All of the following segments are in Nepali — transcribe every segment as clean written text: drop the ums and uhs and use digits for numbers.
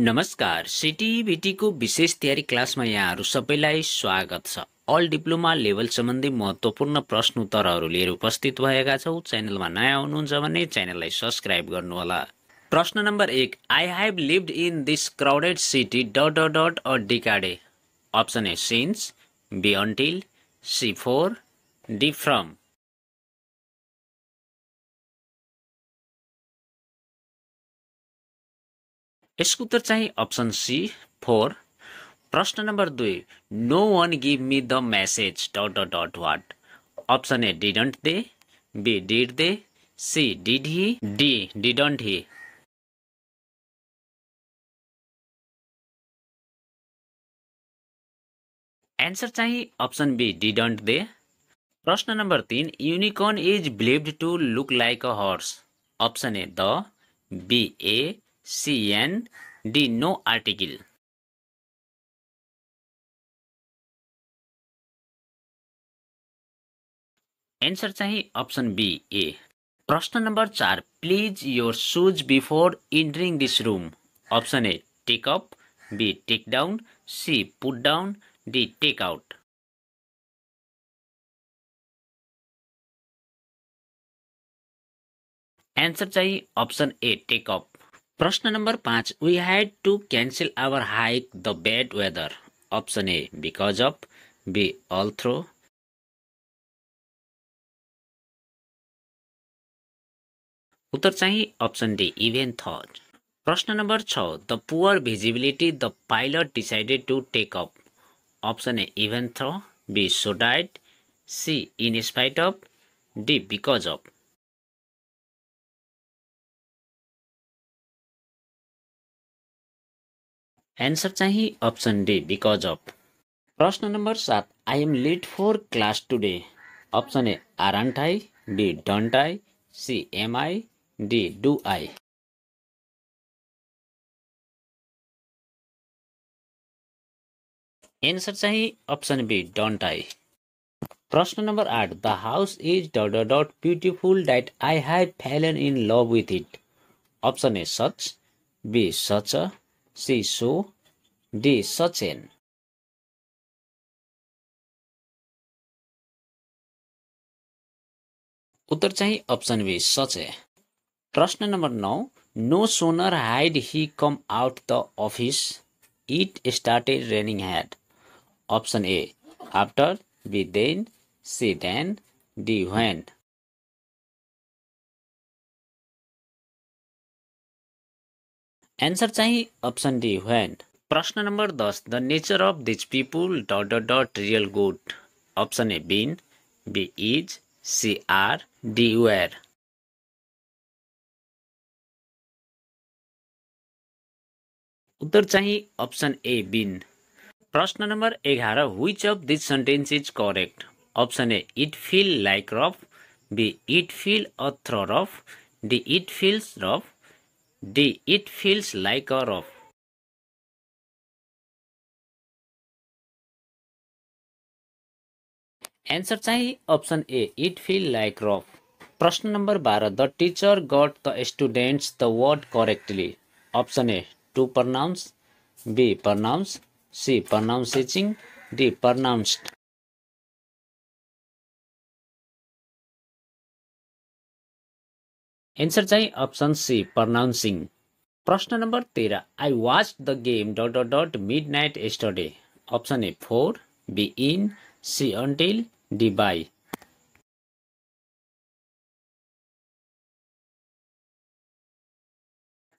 नमस्कार, सिटिबिटीको विशेष तयारी क्लासमा यहाँहरू सबैलाई स्वागत छ। अल डिप्लोमा लेभल सम्बन्धी महत्त्वपूर्ण प्रश्न उत्तरहरू लिएर उपस्थित भएका छौँ। च्यानलमा नयाँ हुनुहुन्छ भने च्यानललाई सब्स्क्राइब गर्नुहोला। प्रश्न number 1, I have lived in this crowded city ... a decade. Option A since, B until, C for, D from. यसको उत्तर चाहिँ अप्सन सी, 4। प्रश्न number 2, no one give me the message ... what. Option A didn't they, B did they, C did he, D didn't he. Answer चाहिँ अप्सन बी डिडन्ट दे। प्रश्न number 3, unicorn is believed to look like a horse. Option A the, B a, C an, D no article. Answer चाहिँ अप्सन बी ए। प्रश्न number 4, please your shoes before entering this room. Option A take up, B take down, C put down, D take out. Answer चाहिँ अप्सन ए टेक अप। प्रश्न number 5, we had to cancel our hike the bad weather. Option A because of, B although. उत्तर चाहिँ अप्सन डी इभेन थट। प्रश्न number 6, the poor visibility the pilot decided to take up. Option A even though, B so that, C in spite of, D because of. Answer चाहिँ अप्सन डी बिकज अफ। प्रश्न number 7, I am late for class today. Option A aren't I, B don't I, C am I, D do I. Answer चाहिँ अप्सन बी डन्ट आई। प्रश्न number 8, the house is ... beautiful that I have fallen in love with it. Option A such, B such, C so, D such an. उत्तर चाहिँ अप्सन बी सच ए। प्रश्न number 9, no sooner had he come out the office it started raining had. Option A after, B then, C then, D when. Answer चाहिँ अप्सन डी व्हेन। प्रश्न number 10, the nature of this people ... real good. Option A been, B is, C are, D where. उत्तर चाहिँ अप्सन ए बिन। प्रश्न number 11, which of this sentence is correct. Option A it feel like rough, B it feel a through rough, D it feels rough, D it feels like a rough. Answer चाहिँ option A it feel like rough. प्रश्न number 12, the teacher got the students the word correctly. Option A to pronounce, B pronounce, C pronouncing, D pronounced. Answer चाहिँ अप्सन सी प्रनाउन्सिङ। प्रश्न number 13, I watch the game ... midnight yesterday. Option A four, be in, C until, D by.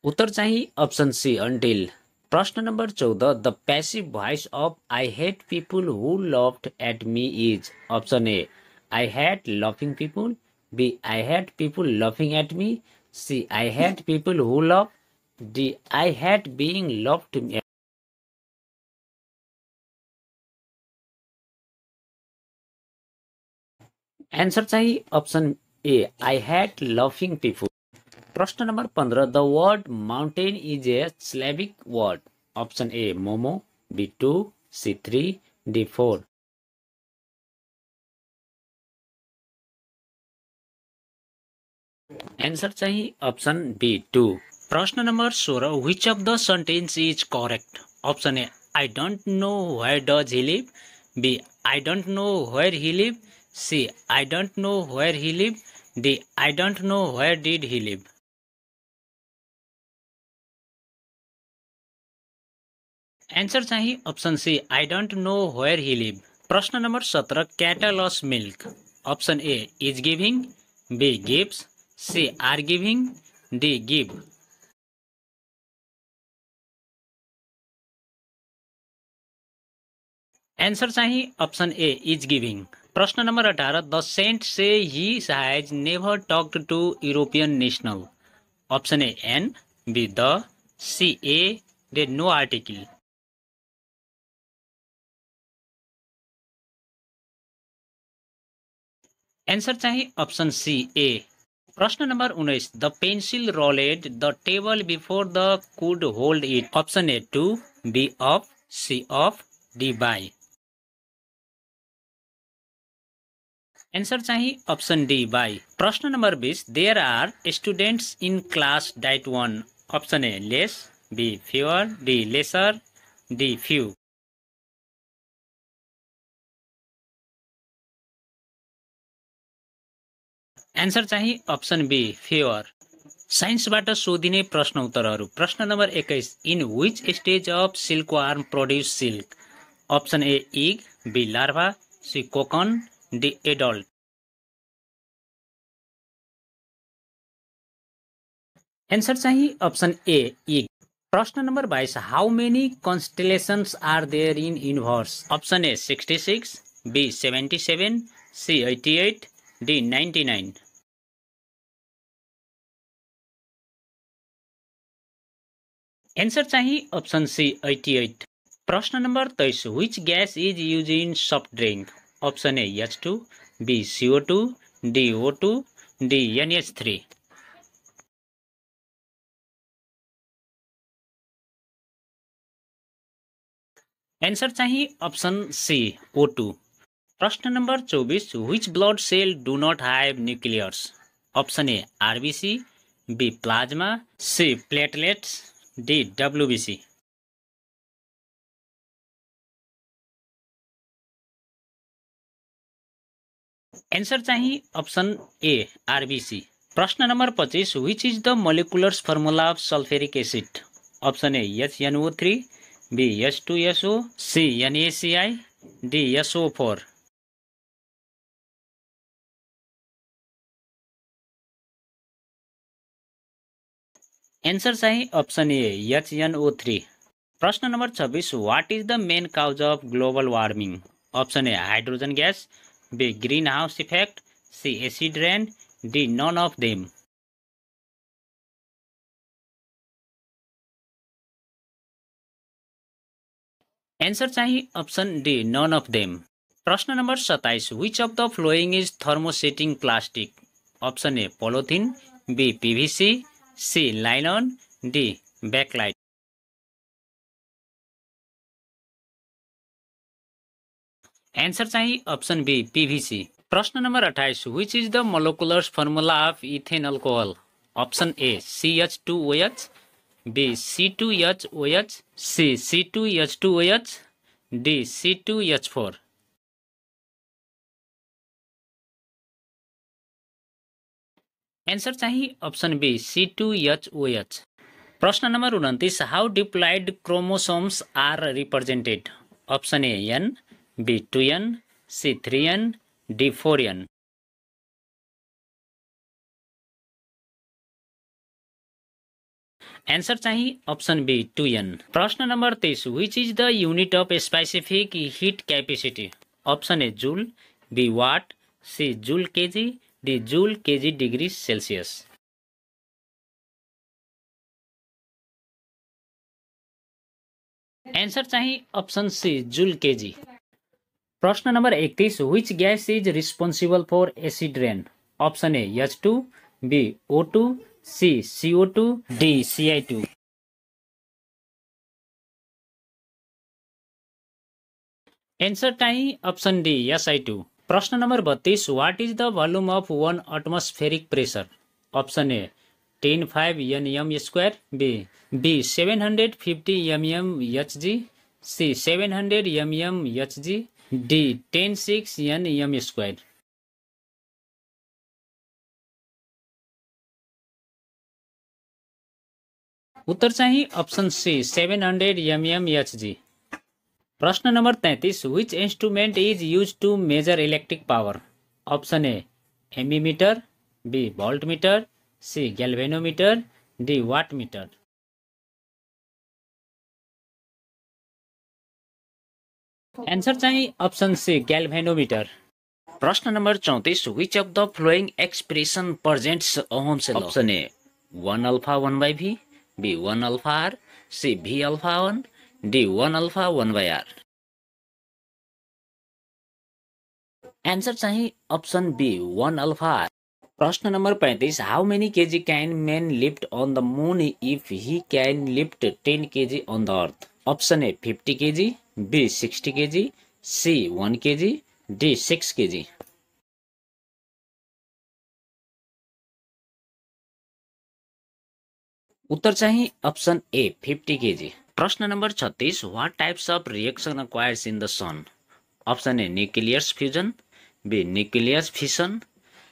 उत्तर चाहिँ अप्सन सी अन्टिल। प्रश्न number 14, the passive voice of I hate people who लफ्ड at me is. Option A I hate लफिङ people, B I hate people लफिङ at me, C I hate people who love, D I hate being लफ्ड। Answer चाहिँ अप्सन ए आई हेट लफिङ पिपुल। प्रश्न number 15, the word mountain is a syllabic word. Option A mono, B two, C three, D four. Answer चाहिँ अप्सन बी टू। प्रश्न number 16 which of the sentence is correct? Option A, I don't know where does he live. B, I don't know where he live. C, I don't know where he live. D, I don't know where did he live. Answer चाहिँ option C, I don't know where he live. प्रश्न number 17 cattles milk. Option A is giving, B gives, C are giving, D give. Answer चाहिँ अप्सन ए इज गिभिङ। प्रश्न number 18 the saint say he has never talked to European national. Option A an, B the, C A, D no article. Answer चाहिँ अप्सन सी ए। प्रश्न number 19 the pencil रोलेड the table before the could hold it. Option A to, B of, C off, D by. Answer चाहिँ अप्सन डी बाई। प्रश्न number 20 there are students in class diet 1। Option A less, B fewer, D lesser, D few. Answer चाहिँ अप्सन बी फ्युअर। साइन्सबाट सोधिने प्रश्न उत्तरहरू। प्रश्न number 21 in which stage of silkworm produce silk. Option A egg, B larva, C cocoon, D adult. Answer चाहिँ अप्सन ए इग। प्रश्न number 22 how many constellations are there in universe. Option A 66, B 77, C 88, D 99। Answer चाहिँ अप्सन सी 88। प्रश्न number 23 which gas is use in soft drink. Option A H2, B CO2, D O2, D NH3। Answer चाहिँ अप्सन सी O2। प्रश्न number 24 which blood cell do not have nucleus. Option A RBC, B plasma, C platelets, D WBC। Answer चाहिँ अप्सन ए RBC। प्रश्न number 25 which is the molecular formula of sulphuric acid. Option A HNO3, B H2SO, C NaCl, D SO4। Answer चाहिँ अप्सन ए HNO3। प्रश्न number 26 what is the main cause of global warming. Option A hydrogen gas, B green house effect, C acid rain, D none of them. Answer चाहिँ option D none of them. प्रश्न number 27 which of the flowing is thermosetting plastic. Option A polythene, B PVC, C nylon, D bakelite. Answer चाहिँ अप्सन बी PVC। प्रश्न number 28 which is the molecular formula of ethane alcohol. Option A CH2OH, B C2H OH, C C2H2OH, D C2H4। Answer चाहिँ अप्सन बी C2H OH। प्रश्न number 29 how diploid chromosomes are represented. Option A N, B 2N, C 3N, D 4N। Answer चाहिँ अप्सन बी 2N। प्रश्न number 23 which is the unit of specific heat capacity. Option A joule, B watt, C joule KG, D joule KG degree Celsius. Answer चाहिँ अप्सन सी जुल केजी। प्रश्न number 31 which gas is responsible for acid rain. Option A H2, B O2, C CO2, D Ci2। Answer चाहिँ अप्सन डी Si2। प्रश्न number 32 what is the volume of 1 atmospheric pressure. Option A 10 5 nm square, b 750 mm hg, c 700 mm hg, d 10 6 nm square. उत्तर चाहिँ अप्सन सी 700 mm hg. प्रश्न number 33, which instrument is used to measure electric power? Option A ammeter, B voltmeter, C galvanometer, D wattmeter. Answer चाहिँ अप्सन सी गैल्वेनोमीटर. प्रश्न number 34, which of the following expression presents Ohm's law? Option A 1 alpha 1 by v, b 1 alpha r, c v alpha 1, d 1 alpha 1 by r. Answer चाहिँ अप्सन बी 1 alpha r. प्रश्न number 35, how many kg can man lift on the moon if he can lift 10 kg on the earth? Option A 50 kg, b 60 kg, c 1 kg, d 6 kg. उत्तर चाहिँ अप्सन ए 50 kg. प्रश्न number 36, what types of reaction occurs in the sun? Option A nucleus fusion, B nucleus fission,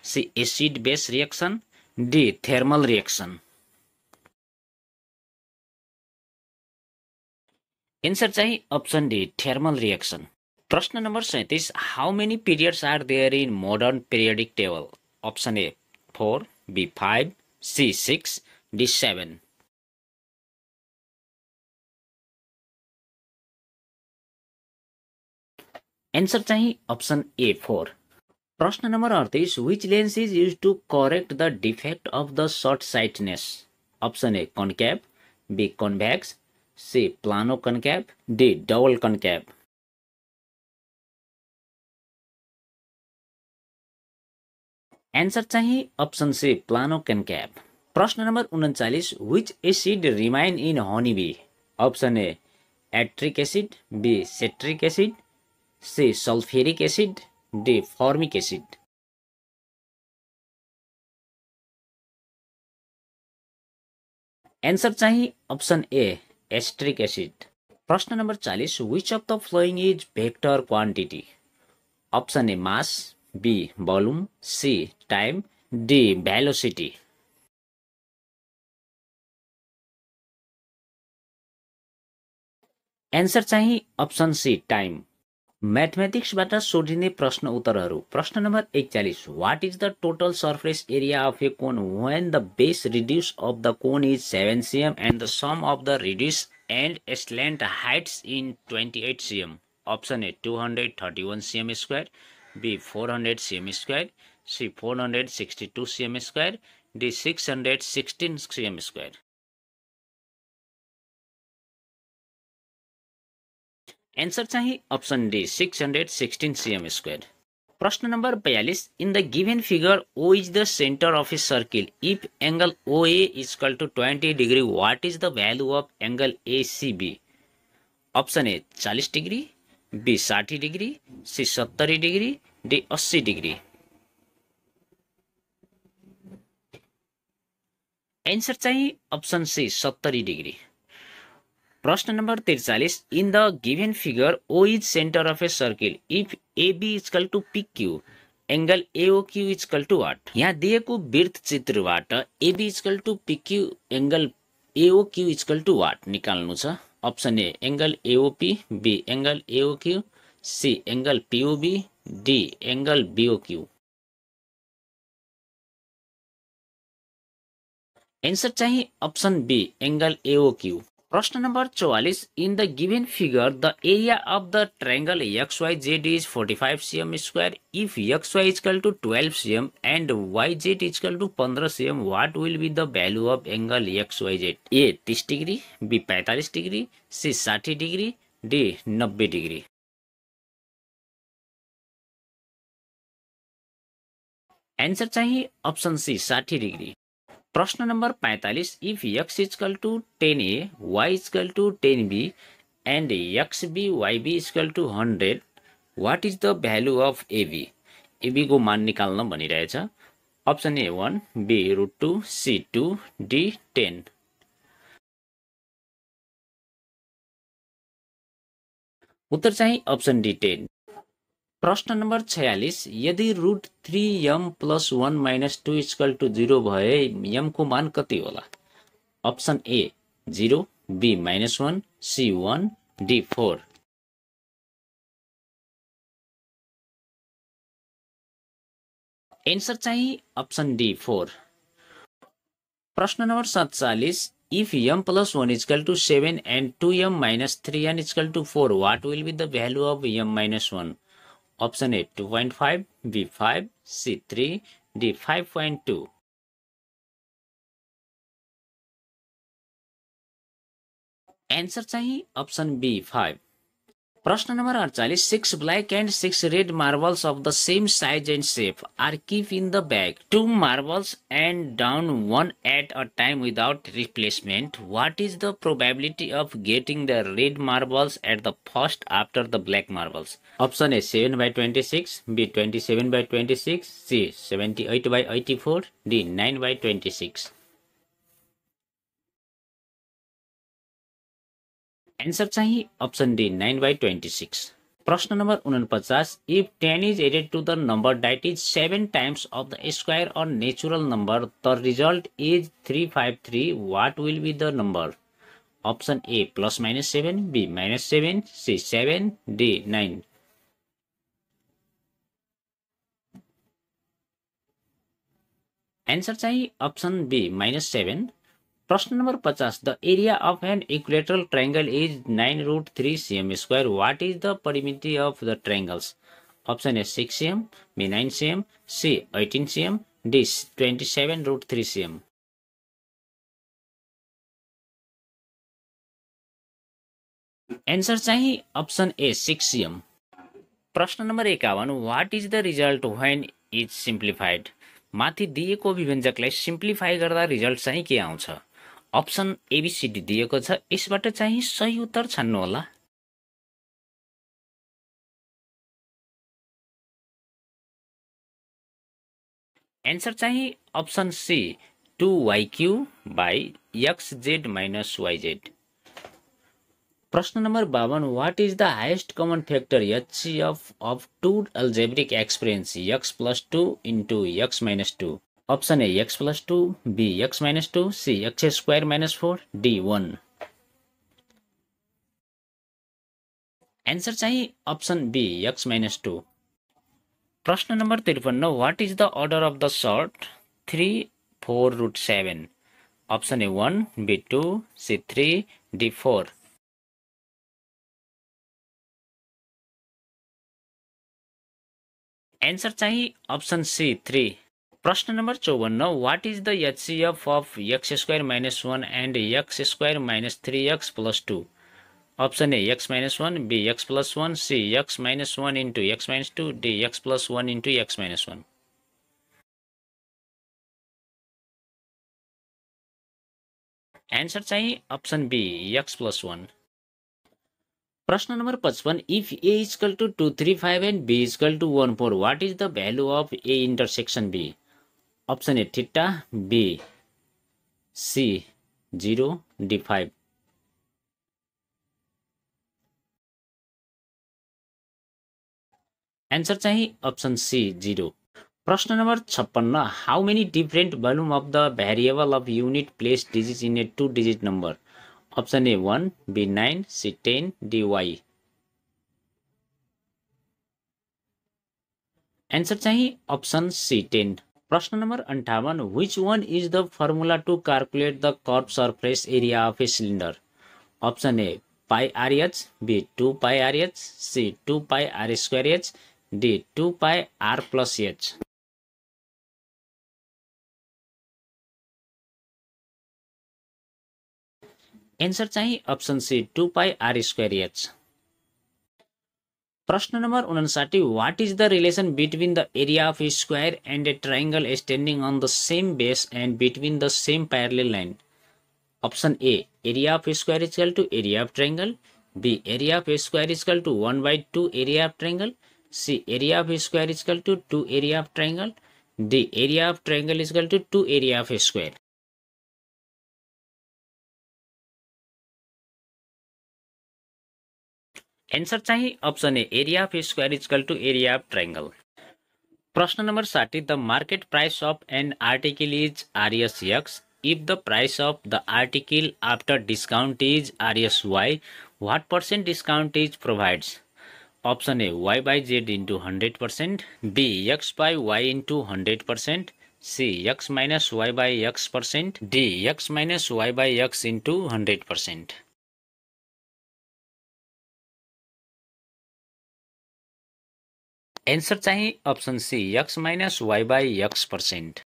C acid base reaction, D thermal reaction. Answer चाहिँ अप्सन डी थर्मल रिएक्शन. प्रश्न number 37, how many periods are there in modern periodic table? Option A 4, B 5, C 6, D 7. Answer चाहिँ अप्सन ए 4. प्रश्न number 38, which lens is used to correct the defect of the short sightedness? Option A concave, B convex, C plano concave, D double concave. Answer चाहिँ अप्सन सी प्लानो कॉनकेव. प्रश्न number 39, which acid remain in honey bee? Option A एट्रिक acid, B citric acid, C sulphuric acid, D formic acid. Answer चाहिँ अप्सन ए एस्ट्रिक एसिड. प्रश्न number 40, which of the following is vector quantity? Option A mass, B volume, C time, D velocity. Answer चाहिँ अप्सन सी टाइम. मैथमेटिक्सबाट सोधिने प्रश्न उत्तरहरू. प्रश्न number 41, what is the total surface area of a cone when the base radius of the cone is 7 cm and the sum of the radius and slant heights in 28 cm? Option A 231 cm square, B 400 cm square, C 462 cm square, D 616 cm square. Answer चाहिँ अप्सन डी 616 cm स्क्वायर. प्रश्न number 42, in the given figure O is the centre of a circle if angle OA is equal to 20 degree, what is the value of angle ACB? Option A 40 degree, B 60 degree, C 70 degree, D 80 degree. Answer चाहिँ अप्सन सी 70 डिग्री. प्रश्न number 43, in the given figure O is centre of a circle if AB is equal to PQ, angle AOQ is equal to what? यहाँ दिएको वृत्त चित्रबाट AB is equal to PQ, angle AOQ is equal to what निकाल्नु छ. Option A angle AOP, B angle AOQ, C angle POB, D angle BOQ. Answer चाहिँ अप्सन बी एंगल AOQ. प्रश्न number 44, in the given figure the area of the triangle XYZ is 45 cm square if XY is equal to 12 cm and YZ is equal to 15 cm, what will be the value of angle XYZ? A 30 degree, B 45 degree, C 60 degree, D 90 degree. Answer चाहिँ अप्सन सी 60 डिग्री. प्रश्न number 45, if x is equal to 10a, y is equal to 10b and xb yb is equal to 100, what is the value of AB? AB को मान निकाल्न भनिरहेछ. Option A 1, B √2, C 2, D 10। उत्तर चाहिँ अप्सन डी 10। प्रश्न नम्बर 46, यदि √3m+1 - 2 = 0 भए m को मान कति होला? Option A 0, B -1, C 1, D 4। Answer चाहिँ अप्सन डी 4। प्रश्न number 47, if m+1 = 7 and 2m - 3n = 4, what will be the value of m - 1? Option A 2.5, B 5, C 3, D 5.2। Answer चाहिँ अप्सन बी 5। प्रश्न number 48, 6 black and 6 red marbles of the same size and shape are kept in the bag. 2 marbles and down one at a time without replacement. What is the probability of getting the red marbles at the first after the black marbles? Option A 7/26, B 27/26, C 78/84, D 9/26। Answer चाहिँ अप्सन डी 9/26। प्रश्न number 49, if 10 is added to the number that is 7 times of the square or natural number, the result is 353, what will be the number? Option A +-7, B -7, C 7, D 9। Answer चाहिँ अप्सन बी -7। प्रश्न number 50, the area of an equilateral triangle is 9√3 cm². What is the perimeter of the triangles? Option A 6 cm, B 9 cm, C 18 cm, D 27√3 cm। Answer चाहिँ अप्सन ए 6 cm। प्रश्न number 51, what is the result when is simplified? माथि दिएको विभञ्जकलाई सिम्प्लिफाई गर्दा रिजल्ट चाहिँ के आउँछ? अप्सन एबीसीडी दिएको छ, यसबाट चाहिँ सही उत्तर छान्नु होला। एन्सर चाहिँ अप्सन सी 2yq/xz - yz। प्रश्न number 52, what is the highest common factor HCF of two algebraic expressions x + 2 × x - 2? Option A x + 2, B x - 2, C x² - 4, D 1। Answer चाहिँ अप्सन बी x - 2। प्रश्न number 53, what is the order of the sort 3, 4√7? Option A 1, B 2, C 3, D 4। Answer चाहिँ अप्सन सी 3। प्रश्न number 54, what is the HCF of x² - 1 and x² - 3x + 2? Option A x - 1, B x + 1, C x - 1 × x - 2, D x + 1 × x - 1। Answer चाहिँ अप्सन बी x + 1। प्रश्न number 55, if A = 2, 3, 5 and B = 1, 4, what is the value of A intersection B? Option A theta, B C 0, D 5। Answer चाहिँ अप्सन सी 0। प्रश्न number 56, how many different volume of the variable of unit place digits in a 2-digit number? Option A 1, B 9, C 10, D y। Answer चाहिँ अप्सन सी 10। प्रश्न number 58, which one is the formula to calculate the curved surface area of a cylinder? Option A pi RH, B 2 pi RH, C 2 pi r²h, D 2 pi r + h। Answer चाहिँ अप्सन सी 2 pi r²h। प्रश्न number 59, what is the relation between the area of a square and a triangle standing on the same base and between the same parallel line? Option A area of a square = area of triangle, B area of a square = 1/2 area of triangle, C area of a square = 2 area of triangle, D area of triangle is equal to 2 area of square. Answer चाहिँ option A area of square is equal to area of triangle. प्रश्न number 60, the market price of an article is RS X if the price of the article after discount is RSY, what percent discount is provides? Option A Y by Z into 100%, B X by Y into 100%, C X minus Y by X%, D X minus Y by X into 100%. Answer चाहिँ option C X minus Y by X%।